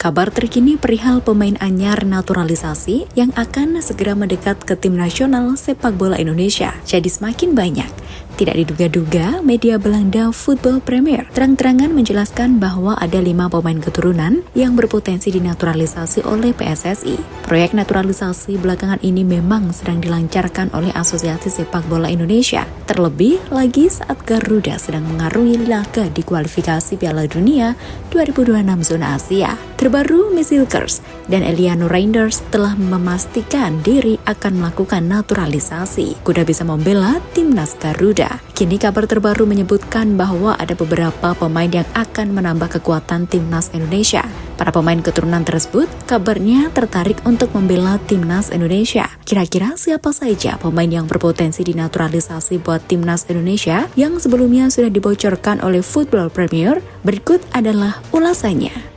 Kabar terkini perihal pemain anyar naturalisasi yang akan segera mendekat ke tim nasional sepak bola Indonesia jadi semakin banyak. Tidak diduga-duga, media Belanda Football Premier terang-terangan menjelaskan bahwa ada 5 pemain keturunan yang berpotensi dinaturalisasi oleh PSSI. Proyek naturalisasi belakangan ini memang sedang dilancarkan oleh Asosiasi Sepak Bola Indonesia. Terlebih lagi saat Garuda sedang mengarungi laga di kualifikasi Piala Dunia 2026 zona Asia. Terbaru, Misilkers dan Eliano Reinders telah memastikan diri akan melakukan naturalisasi guna bisa membela timnas Garuda. Kini kabar terbaru menyebutkan bahwa ada beberapa pemain yang akan menambah kekuatan timnas Indonesia. Para pemain keturunan tersebut kabarnya tertarik untuk membela timnas Indonesia. Kira-kira siapa saja pemain yang berpotensi dinaturalisasi buat timnas Indonesia yang sebelumnya sudah dibocorkan oleh Football Premier? Berikut adalah ulasannya.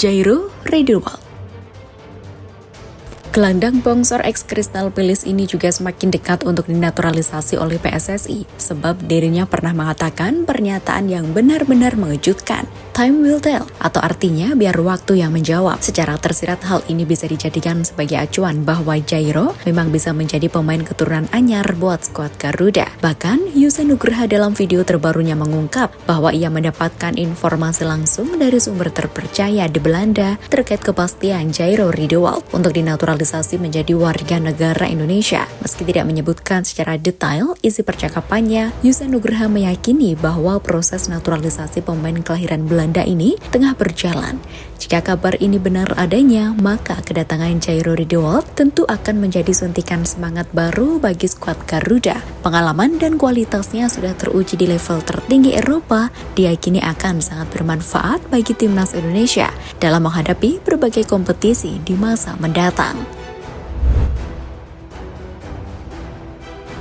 Jairo Riedewald. Gelandang bongsor ex Crystal Palace ini juga semakin dekat untuk dinaturalisasi oleh PSSI sebab dirinya pernah mengatakan pernyataan yang benar-benar mengejutkan. Time will tell, atau artinya biar waktu yang menjawab. Secara tersirat hal ini bisa dijadikan sebagai acuan bahwa Jairo memang bisa menjadi pemain keturunan anyar buat skuad Garuda. Bahkan Yusuf Nugraha dalam video terbarunya mengungkap bahwa ia mendapatkan informasi langsung dari sumber terpercaya di Belanda terkait kepastian Jairo Riedewald untuk dinaturalisasi menjadi warga negara Indonesia. Meski tidak menyebutkan secara detail isi percakapannya, Yusuf Nugraha meyakini bahwa proses naturalisasi pemain kelahiran Belanda ini tengah berjalan. Jika kabar ini benar adanya, maka kedatangan Jairo Riedewald tentu akan menjadi suntikan semangat baru bagi skuad Garuda. Pengalaman dan kualitasnya sudah teruji di level tertinggi Eropa, diyakini akan sangat bermanfaat bagi timnas Indonesia dalam menghadapi berbagai kompetisi di masa mendatang.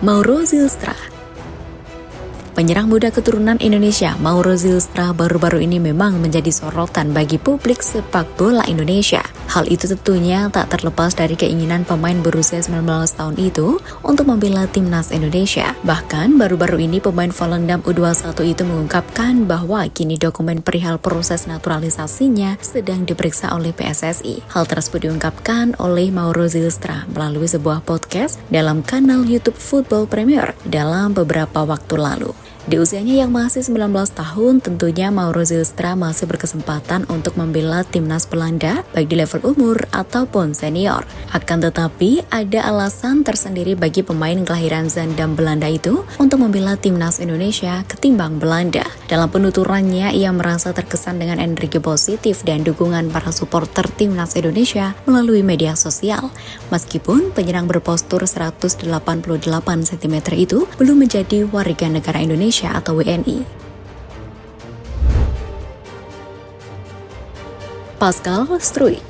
Mauro Zylstra. Penyerang muda keturunan Indonesia, Mauro Zylstra baru-baru ini memang menjadi sorotan bagi publik sepak bola Indonesia. Hal itu tentunya tak terlepas dari keinginan pemain berusia 19 tahun itu untuk membela timnas Indonesia. Bahkan baru-baru ini pemain Volendam U21 itu mengungkapkan bahwa kini dokumen perihal proses naturalisasinya sedang diperiksa oleh PSSI. Hal tersebut diungkapkan oleh Mauro Zylstra melalui sebuah podcast dalam kanal YouTube Football Premier dalam beberapa waktu lalu. Di usianya yang masih 19 tahun, tentunya Mauro Zylstra masih berkesempatan untuk membela timnas Belanda, baik di level umur ataupun senior. Akan tetapi, ada alasan tersendiri bagi pemain kelahiran Zaandam Belanda itu untuk membela timnas Indonesia ketimbang Belanda. Dalam penuturannya, ia merasa terkesan dengan energi positif dan dukungan para supporter timnas Indonesia melalui media sosial. Meskipun penyerang berpostur 188 cm itu belum menjadi warga negara Indonesia atau WNI. Pascal Struijk.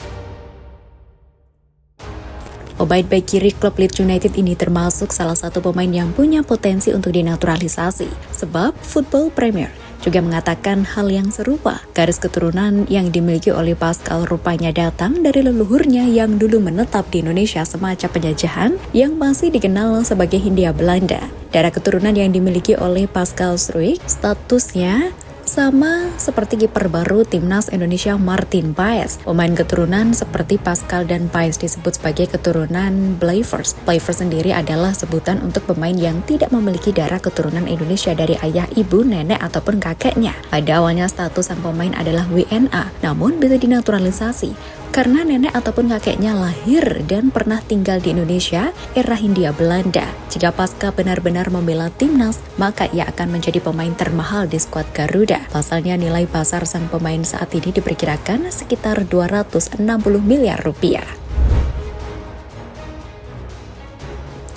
Pemain bek kiri klub Leeds United ini termasuk salah satu pemain yang punya potensi untuk dinaturalisasi, sebab Football Premier juga mengatakan hal yang serupa. Garis keturunan yang dimiliki oleh Pascal rupanya datang dari leluhurnya yang dulu menetap di Indonesia semasa penjajahan yang masih dikenal sebagai Hindia Belanda. Darah keturunan yang dimiliki oleh Pascal Struijk statusnya sama seperti kiper baru timnas Indonesia Martin Paes. Pemain keturunan seperti Pascal dan Paes disebut sebagai keturunan Blijvers. Blijvers sendiri adalah sebutan untuk pemain yang tidak memiliki darah keturunan Indonesia dari ayah, ibu, nenek, ataupun kakeknya. Pada awalnya status sang pemain adalah WNA, namun bisa dinaturalisasi karena nenek ataupun kakeknya lahir dan pernah tinggal di Indonesia era Hindia Belanda. Jika Pascal benar-benar membela timnas, maka ia akan menjadi pemain termahal di skuad Garuda. Pasalnya nilai pasar sang pemain saat ini diperkirakan sekitar 260 miliar rupiah.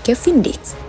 Kevin Dix.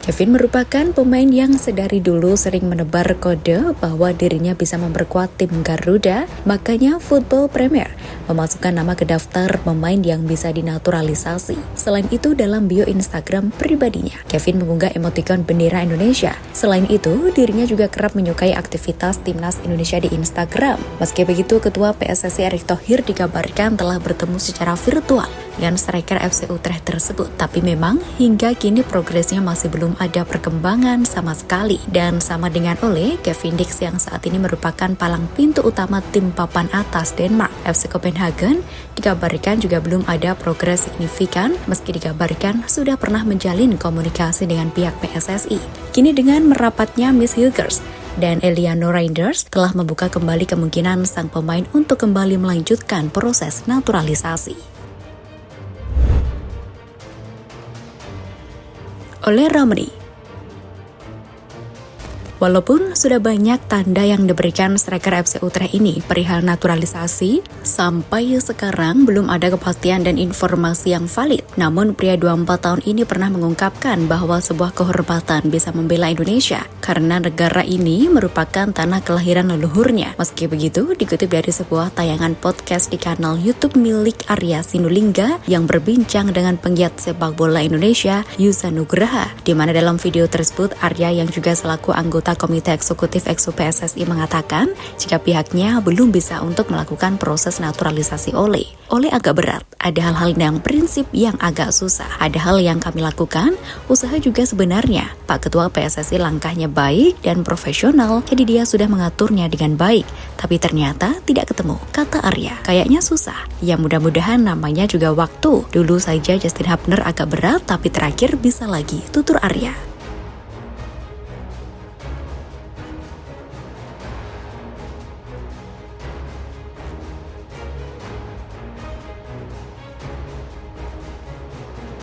Kevin merupakan pemain yang sedari dulu sering menebar kode bahwa dirinya bisa memperkuat tim Garuda, makanya Football Premier memasukkan nama ke daftar pemain yang bisa dinaturalisasi. Selain itu, dalam bio Instagram pribadinya, Kevin mengunggah emotikon bendera Indonesia. Selain itu, dirinya juga kerap menyukai aktivitas timnas Indonesia di Instagram. Meski begitu, Ketua PSSI Erick Thohir dikabarkan telah bertemu secara virtual dengan striker FC Utrecht tersebut. Tapi memang hingga kini progresnya masih belum belum ada perkembangan sama sekali. Dan sama dengan Ole, Kevin Dix yang saat ini merupakan palang pintu utama tim papan atas Denmark, FC Copenhagen, dikabarkan juga belum ada progres signifikan meski dikabarkan sudah pernah menjalin komunikasi dengan pihak PSSI. Kini dengan merapatnya Miss Hilgers dan Eliano Reinders telah membuka kembali kemungkinan sang pemain untuk kembali melanjutkan proses naturalisasi. Ole Romani. Walaupun sudah banyak tanda yang diberikan striker FC Utrecht ini perihal naturalisasi, sampai sekarang belum ada kepastian dan informasi yang valid. Namun pria 24 tahun ini pernah mengungkapkan bahwa sebuah kehormatan bisa membela Indonesia karena negara ini merupakan tanah kelahiran leluhurnya. Meski begitu, dikutip dari sebuah tayangan podcast di kanal YouTube milik Arya Sinulinga yang berbincang dengan penggiat sepak bola Indonesia, Yusa Nugraha, di mana dalam video tersebut Arya yang juga selaku anggota Komite Eksekutif EXO PSSI mengatakan jika pihaknya belum bisa untuk melakukan proses naturalisasi Ole. Ole agak berat, ada hal-hal yang prinsip yang agak susah. Ada hal yang kami lakukan, usaha juga sebenarnya. Pak Ketua PSSI langkahnya baik dan profesional, jadi dia sudah mengaturnya dengan baik. Tapi ternyata tidak ketemu, kata Arya. Kayaknya susah. Ya mudah-mudahan namanya juga waktu. Dulu saja Justin Hubner agak berat, tapi terakhir bisa lagi, tutur Arya.